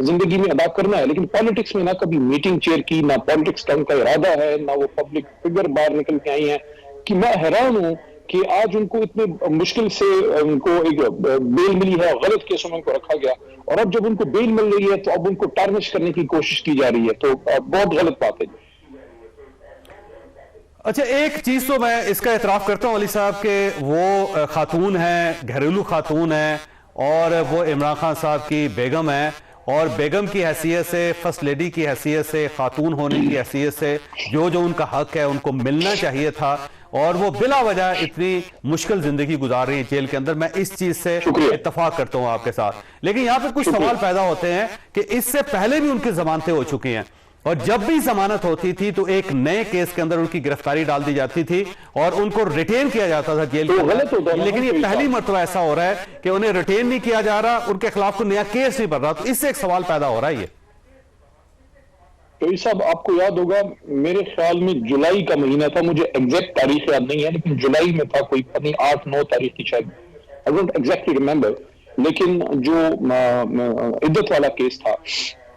زندگی میں ادا کرنا ہے، لیکن پالیٹکس میں نہ کبھی میٹنگ چیئر کی، نہ پالیٹکس کا ان کا ارادہ ہے، نہ وہ پبلک فگر باہر نکل کے آئی ہیں، کہ میں حیران ہوں کہ آج ان کو اتنے مشکل سے ان کو ایک بیل ملی ہے، غلط کیسوں میں ان کو رکھا گیا، اور اب جب ان کو بیل مل رہی ہے تو اب ان کو ٹارنش کرنے کی کوشش کی جا رہی ہے، تو بہت غلط بات ہے۔ اچھا، ایک چیز تو میں اس کا اعتراف کرتا ہوں علی صاحب کہ وہ خاتون ہیں، گھریلو خاتون ہیں، اور وہ عمران خان صاحب کی بیگم ہیں، اور بیگم کی حیثیت سے، فرسٹ لیڈی کی حیثیت سے، خاتون ہونے کی حیثیت سے جو ان کا حق ہے ان کو ملنا چاہیے تھا، اور وہ بلا وجہ اتنی مشکل زندگی گزار رہی ہیں جیل کے اندر۔ میں اس چیز سے اتفاق کرتا ہوں آپ کے ساتھ، لیکن یہاں پہ کچھ سوال پیدا ہوتے ہیں کہ اس سے پہلے بھی ان کی ضمانتیں ہو چکی ہیں، اور جب بھی ضمانت ہوتی تھی تو ایک نئے کیس کے اندر ان کی گرفتاری ڈال دی جاتی تھی اور ان کو ریٹین کیا جاتا تھا جیل کے اندر، لیکن یہ پہلی مرتبہ ایسا ہو رہا ہے کہ انہیں ریٹین نہیں کیا جا رہا، ان کے خلاف کوئی نیا کیس نہیں بن رہا، تو اس سے ایک سوال پیدا ہو رہا ہے۔ یہ تو صاحب آپ کو یاد ہوگا میرے خیال میں جولائی کا مہینہ تھا، مجھے ایگزیکٹ تاریخ یاد نہیں ہے لیکن جولائی میں تھا، کوئی پتہ نہیں 8-9 تاریخ کی شاید، I don't exactly remember، لیکن جو عدت والا کیس تھا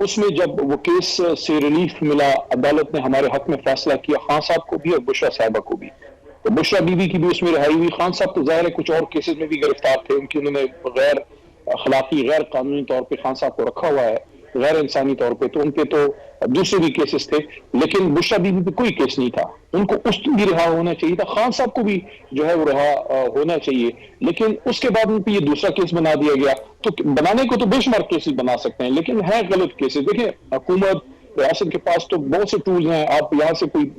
اس میں جب وہ کیس سے ریلیف ملا، عدالت نے ہمارے حق میں فیصلہ کیا، خان صاحب کو بھی اور بشرا صاحبہ کو بھی، تو بشرا بی بی کی بھی اس میں رہائی ہوئی، خان صاحب تو ظاہر ہے کچھ اور کیسز میں بھی گرفتار تھے، ان کی انہوں نے غیر اخلاقی غیر قانونی طور پہ خان صاحب کو رکھا ہوا ہے، غیر انسانی طور پہ، تو ان پہ تو دوسرے بھی کیسز تھے، لیکن بشرا بی بی پہ کوئی کیس نہیں تھا، ان کو اس بھی رہا ہونا چاہیے تھا، خان صاحب کو بھی جو ہے وہ رہا ہونا چاہیے، لیکن اس کے بعد ان پہ یہ دوسرا کیس بنا دیا گیا۔ تو بنانے کو تو بے شمار کیسز بنا سکتے ہیں لیکن ہے غلط کیسز۔ دیکھیں حکومت ریاست کے پاس تو بہت سے ٹولز ہیں، آپ یہاں سے کوئی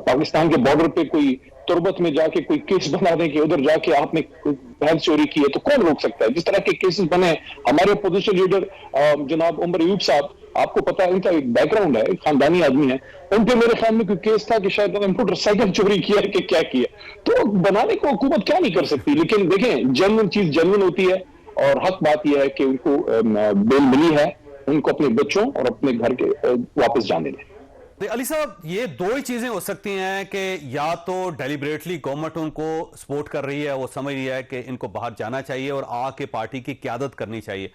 پاکستان کے بارڈر پہ کوئی تربت میں جا کے کوئی کیس بنا دیں کہ ادھر جا کے آپ نے بہن چوری کی ہے، تو کون روک سکتا ہے؟ جس طرح کے کیسز بنے، ہمارے اپوزیشن لیڈر جناب عمر ایوب صاحب، آپ کو پتا ہے ان کا ایک بیک گراؤنڈ ہے، ایک خاندانی آدمی ہے، ان پہ میرے خیال میں کوئی کیس تھا کہ شاید انہوں نے موٹر سائیکل چوری کیا کہ کیا کیا، تو بنانے کو حکومت کیا نہیں کر سکتی، لیکن دیکھیں جنون چیز جنون ہوتی ہے، اور حق بات یہ ہے کہ ان کو بیل ملی ہے، ان کو اپنے بچوں اور اپنے گھر کے واپس جانے دیں۔ علی صاحب، یہ دو ہی چیزیں ہو سکتی ہیں کہ یا تو ڈیلیبریٹلی گورنمنٹ ان کو سپورٹ کر رہی ہے، وہ سمجھ رہی ہے کہ ان کو باہر جانا چاہیے اور آ کے پارٹی کی قیادت کرنی چاہیے،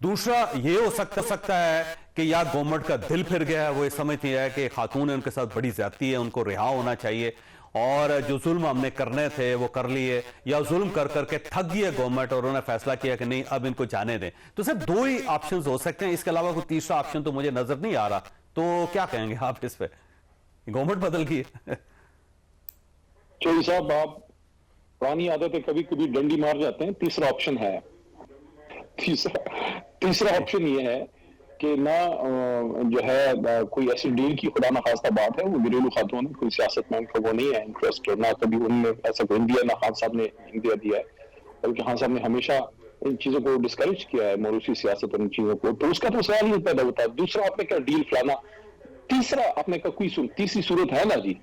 دوسرا یہ ہو سکتا ہے کہ یا گورنمنٹ کا دل پھر گیا ہے، وہ یہ سمجھتی ہے کہ خاتون ان کے ساتھ بڑی زیادتی ہے، ان کو رہا ہونا چاہیے، اور جو ظلم ہم نے کرنے تھے وہ کر لیے، یا ظلم کر کے تھک گئی ہے گورنمنٹ اور انہوں نے فیصلہ کیا کہ نہیں اب ان کو جانے دیں۔ تو صرف دو ہی آپشنز ہو سکتے ہیں، اس کے علاوہ کوئی تیسرا آپشن تو مجھے نظر نہیں آ رہا، تو کیا کہیں گے آپ اس پہ؟ گورنمنٹ بدل گئی ہے۔ چوہدری صاحب، آپ پرانی عادت ہے، کبھی کبھی ڈنڈی مار جاتے ہیں، تیسرا آپشن ہے، تیسرا آپشن یہ ہے کہ نہ جو ہے کوئی ایسی ڈیل کی خدا نخواستہ بات ہے، وہ گھریلو خاتون ہے، کوئی سیاست میں ان کا وہ نہیں ہے انٹرسٹ، اور نہ کبھی ان نے ایسا کوئی دیا، نہ خان صاحب نے انڈیا دیا ہے، بلکہ خان صاحب نے ہمیشہ ان چیزوں کو ڈسکریج کیا ہے، موروثی سیاست اور ان چیزوں کو، تو اس کا تو سوال ہی پیدا ہوتا ہے۔ دوسرا آپ نے کہا ڈیل فلانا، تیسرا آپ نے کہا کوئی تیسری صورت ہے نا جی،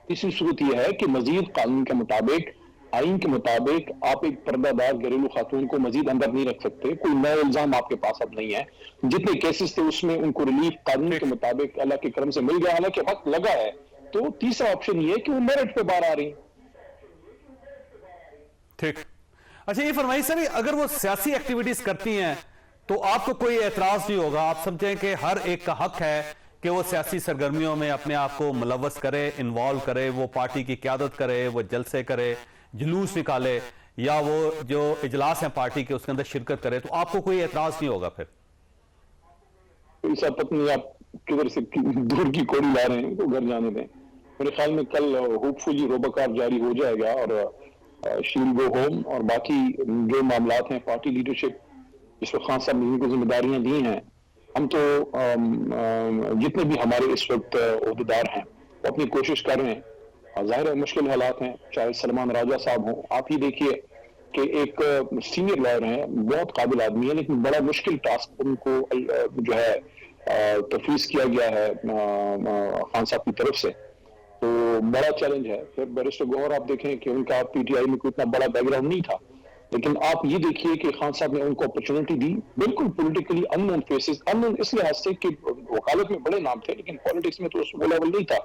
تیسری صورت یہ ہے کہ مزید قانون کے مطابق، آئین کے مطابق آپ ایک پردہ دار گھریلو خاتون کو مزید اندر نہیں رکھ سکتے، کوئی نیا الزام آپ کے پاس اب نہیں ہے، جتنے کیسز تھے اس میں ان کو ریلیف قانون کے مطابق اللہ کے کرم سے مل گیا، حالانکہ وقت لگا ہے، تو تیسرا آپشن یہ ہے کہ وہ میرٹ پہ باہر آ رہی ہیں۔ ٹھیک، اچھا یہ فرمائیے سر، اگر وہ سیاسی ایکٹیویٹیز کرتی ہیں تو آپ کو کوئی اعتراض نہیں ہوگا، آپ سمجھیں کہ ہر ایک کا حق ہے کہ وہ سیاسی سرگرمیوں میں اپنے آپ کو ملوث کرے، انوالو کرے، وہ پارٹی کی قیادت کرے، وہ جلسے کرے، جلوس نکالے، یا وہ جو اجلاس ہیں پارٹی کے اس کے اندر شرکت کرے، تو آپ کو کوئی اعتراض نہیں ہوگا پھر؟ ایسا پتہ نہیں آپ کدھر سے دور کی کوڑی لا رہے ہیں، تو گھر جانے دیں، میرے خیال میں کل ہوپ فلی روبوکار جاری ہو جائے گا، اور شیل گو ہوم، اور باقی جو معاملات ہیں پارٹی لیڈرشپ جس وقت خان صاحب نے ان کو ذمہ داریاں دی ہیں، ہم تو جتنے بھی ہمارے اس وقت عہدیدار ہیں وہ اپنی کوشش کر رہے ہیں، ظاہر ہے مشکل حالات ہیں، چاہے سلمان راجہ صاحب ہوں، آپ ہی دیکھیے کہ ایک سینئر لائر ہیں، بہت قابل آدمی ہے، لیکن بڑا مشکل ٹاسک ان کو جو ہے تفویض کیا گیا ہے خان صاحب کی طرف سے، تو بڑا چیلنج ہے۔ پھر بیرسٹر گوہر آپ دیکھیں کہ ان کا پی ٹی آئی میں کوئی اتنا بڑا بیک گراؤنڈ نہیں تھا، لیکن آپ یہ دیکھیے کہ خان صاحب نے ان کو اپرچونٹی دی، بالکل پولیٹیکلی ان نون فیسز، ان نون اس لحاظ سے کہ وکالت میں بڑے نام تھے لیکن پالیٹکس میں تو وہ لیول نہیں تھا،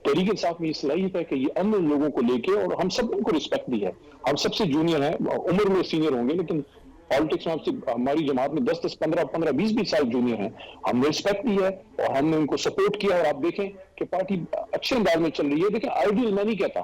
تحریک انصاف میں یہ صلاحیت ہے کہ یہ ان نون لوگوں کو لے کے، اور ہم سب ان کو رسپیکٹ دی ہے، ہم سب سے جونیئر ہیں، عمر میں سینئر ہوں گے لیکن پالیٹکس میں ہماری جماعت میں 10 15 15 20 سال جونیئر ہیں. ہم نے رسپیکٹ دی ہے اور ہم نے ان کو سپورٹ کیا, اور آپ دیکھیں کہ پارٹی اچھے انداز میں چل رہی ہے. دیکھیں آئیڈیل میں نہیں کہتا,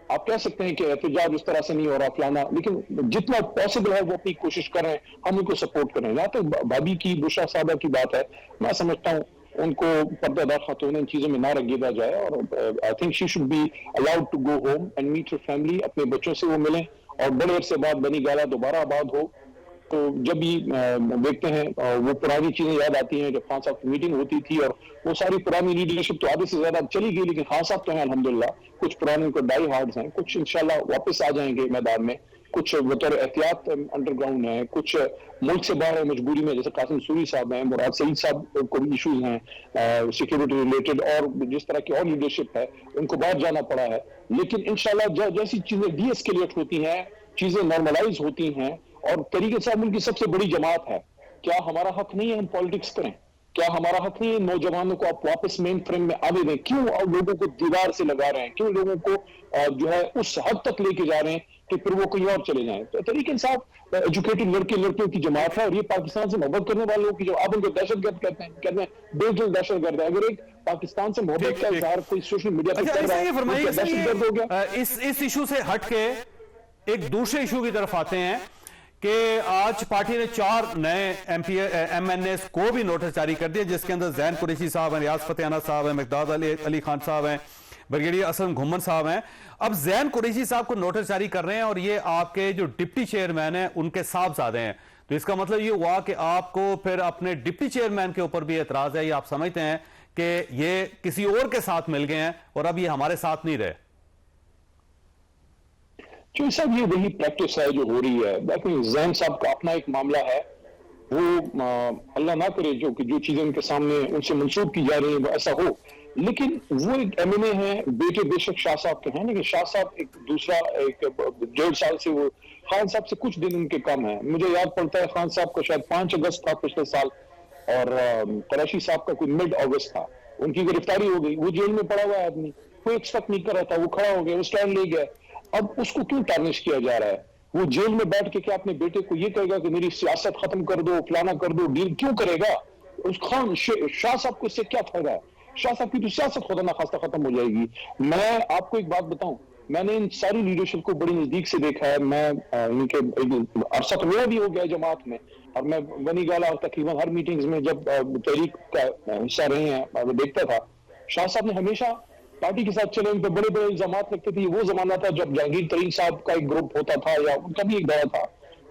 آپ کہہ سکتے ہیں کہ احتجاج اس طرح سے نہیں ہو رہا فلانا, لیکن جتنا پاسبل ہے وہ اپنی کوشش کر رہے ہیں, ہم ان کو سپورٹ کر رہے ہیں. یہاں تک بھابھی کی, بشرا صاحبہ کی بات ہے, میں سمجھتا ہوں ان کو پردہ دار خاتون ان چیزوں میں نہ رگیدا جائے, اور I think she should be allowed to go home and meet her family. اپنے بچوں سے وہ ملیں, اور بڑے عرصے بعد بنی گالہ دوبارہ آباد ہو. تو جب بھی دیکھتے ہیں وہ پرانی چیزیں یاد آتی ہیں, جب خان صاحب کی میٹنگ ہوتی تھی, اور وہ ساری پرانی لیڈرشپ تو آدھے سے زیادہ چلی گئی, لیکن خان صاحب تو ہیں الحمدللہ, کچھ پرانے کو ڈائی ہارڈز ہیں, کچھ انشاءاللہ واپس آ جائیں گے میدان میں, کچھ بطور احتیاط انڈر گراؤنڈ ہیں, کچھ ملک سے باہر مجبوری میں, جیسے قاسم سوری صاحب ہیں, مراد سعید صاحب کو بھی ایشوز ہیں سیکورٹی ریلیٹڈ, اور جس طرح کی اور لیڈرشپ ہے ان کو باہر جانا پڑا ہے. لیکن انشاءاللہ جیسی چیزیں ڈی ایسکیلیٹ ہوتی ہیں, چیزیں نارملائز ہوتی ہیں, اور طریقے صاحب ان کی سب سے بڑی جماعت ہے, کیا ہمارا حق نہیں ہے ہم پالیٹکس کریں؟ کیا ہمارا حق نہیں ہے نوجوانوں کو آپ واپس مین فریم میں آنے دیں؟ کیوں لوگوں کو دیوار سے لگا رہے ہیں, کیوں لوگوں کو جو ہے اس حد تک لے کے جا رہے ہیں کہ پھر وہ کہیں اور چلے جائیں؟ تو تحریک انصاف ایجوکیٹڈ لڑکے لڑکیوں کی جماعت ہے, اور یہ پاکستان سے محبت کرنے والوں کی, جو آپ ان کو دہشت گرد کہتے ہیں بے دل دہشت گرد ہے. اگر ایک پاکستان سے محبت کا اظہار کوئی سوشل میڈیا پہ کر رہا ہے, دہشت گرد ہو گیا. اس ایشو سے ہٹ کے ایک دوسرے ایشو کی طرف آتے ہیں کہ آج پارٹی نے 4 نئے ایم این ایز کو بھی نوٹس جاری کر دیا, جس کے اندر زین قریشی صاحب ہیں, ریاض فتح انس صاحب ہیں, مقداد علی خان صاحب ہیں, بریگیڈیئر اسلم گھمن صاحب ہیں. اب زین قریشی صاحب کو نوٹس جاری کر رہے ہیں, اور یہ آپ کے جو ڈپٹی چیئرمین ہیں ان کے صاحبزادے ہیں. تو اس کا مطلب یہ ہوا کہ آپ کو پھر اپنے ڈپٹی چیئرمین کے اوپر بھی اعتراض ہے, یہ آپ سمجھتے ہیں کہ یہ کسی اور کے ساتھ مل گئے ہیں اور اب یہ ہمارے ساتھ نہیں رہے؟ چونکہ صاحب یہ وہی پریکٹس ہے جو ہو رہی ہے. لیکن زین صاحب کا اپنا ایک معاملہ ہے, وہ اللہ نہ کرے جو چیزیں ان کے سامنے ان سے منسوخ کی جا رہی ہیں وہ ایسا ہو, لیکن وہ ایک ایم این اے ہیں, بیٹے بے شک شاہ صاحب کے ہیں, لیکن شاہ صاحب ایک دوسرا 1.5 سال سے وہ خان صاحب سے کچھ دن ان کے کم ہیں. مجھے یاد پڑتا ہے خان صاحب کا شاید 5 اگست تھا پچھلے سال, اور قریشی صاحب کا کوئی مڈ اگست تھا, ان کی گرفتاری ہو گئی. وہ جیل میں پڑا ہوا آدمی, کوئی ایکسپیکٹ نہیں کر رہا تھا, وہ کھڑا ہو گیا, وہ سٹینڈ لے گیا. اب اس کو کیوں ٹارنش کیا جا رہا ہے؟ وہ جیل میں بیٹھ کے کیا اپنے بیٹے کو یہ کہے گا کہ میری سیاست ختم کر دو, فلانا کر دو, ڈیل کیوں کرے گا؟ اس خان شاہ صاحب کو اس سے کیا فائدہ ہے؟ شاہ صاحب کی تو سیاست خدا نخواستہ ختم ہو جائے گی. میں آپ کو ایک بات بتاؤں, میں نے ان ساری لیڈرشپ کو بڑی نزدیک سے دیکھا ہے. میں ان کے عرصہ تو میرا بھی ہو گیا جماعت میں, اور میں بنی گالہ اور تقریباً ہر میٹنگز میں جب تحریک کا حصہ رہے ہیں میں دیکھتا تھا. شاہ صاحب نے ہمیشہ پارٹی کے ساتھ چلے, ان پہ بڑے بڑے الزامات رکھتے تھے. وہ زمانہ تھا جب جہانگیر ترین صاحب کا ایک گروپ ہوتا تھا, یا ان کا بھی ایک دورہ تھا,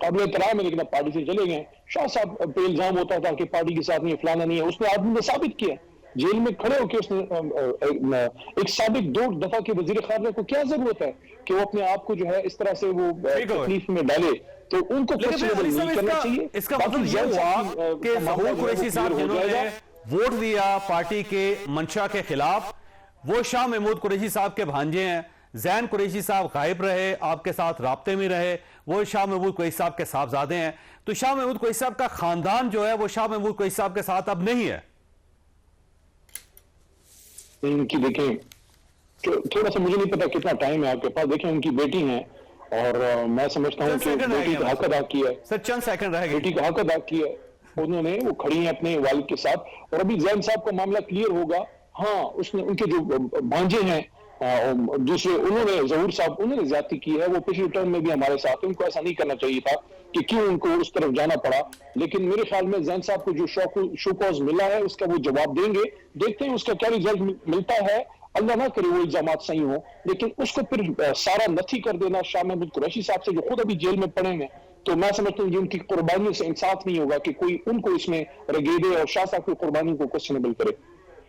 قابل احترام ہے, لیکن اب پارٹی سے چلے گئے. شاہ صاحب پہ الزام ہوتا تھا کہ پارٹی کے ساتھ نہیں, فلانا نہیں ہے. اس نے آدمی نے ثابت کیا جیل میں کھڑے ہو کے, اس نے ایک سابق 2 دفعہ کے وزیر خارجہ کو کیا ضرورت ہے کہ وہ اپنے آپ کو جو ہے اس طرح سے وہ تکلیف میں ڈالے؟ تو ان کو پرسنل نہیں کرنا چاہیے. اس کا مطلب یہ ہوا کہ ظہور قریشی صاحب جنہوں نے ووٹ دیا پارٹی کے منشا کے خلاف, وہ شاہ محمود قریشی صاحب کے بھانجے ہیں. زین قریشی صاحب غائب رہے, آپ کے ساتھ رابطے میں رہے, وہ شاہ محمود قریشی صاحب کے صاحبزادے ہیں. تو شاہ محمود قریشی صاحب کا خاندان جو ہے وہ شاہ محمود قریشی صاحب کے ساتھ اب نہیں ہے. ان کی دیکھیں تھوڑا سا, مجھے نہیں پتا کتنا ٹائم ہے آپ کے پاس, دیکھیں ان کی بیٹی ہیں, اور میں سمجھتا ہوں کہ بیٹی کا حق ادا کیا ہے. سر چند سیکنڈ رہ گئے. بیٹی کا حق ادا کیا ہے انہوں نے, وہ کھڑی ہیں اپنے والد کے ساتھ. اور ابھی زین صاحب کا معاملہ کلیئر ہوگا. ہاں اس نے, ان کے جو بھانجے ہیں دوسرے, انہوں نے ظہور صاحب انہوں نے زیادتی کی ہے. وہ پچھلے ٹرم میں بھی ہمارے ساتھ, ان کو ایسا نہیں کرنا چاہیے تھا کہ کیوں ان کو اس طرف جانا پڑا. لیکن میرے خیال میں زین صاحب کو جو شو کوز ملا ہے اس کا وہ جواب دیں گے. دیکھتے ہیں اس کا کیا ریزلٹ ملتا ہے. اللہ نہ کرے وہ الزامات صحیح ہوں, لیکن اس کو پھر سارا نتھی کر دینا شاہ محمود قریشی صاحب سے, جو خود ابھی جیل میں پڑے ہیں. تو میں سمجھتا ہوں کہ ان کی قربانیوں سے انصاف نہیں ہوگا کہ کوئی ان کو اس میں رگیدے اور شاہ صاحب کی قربانی کو کوسچنیبل کرے.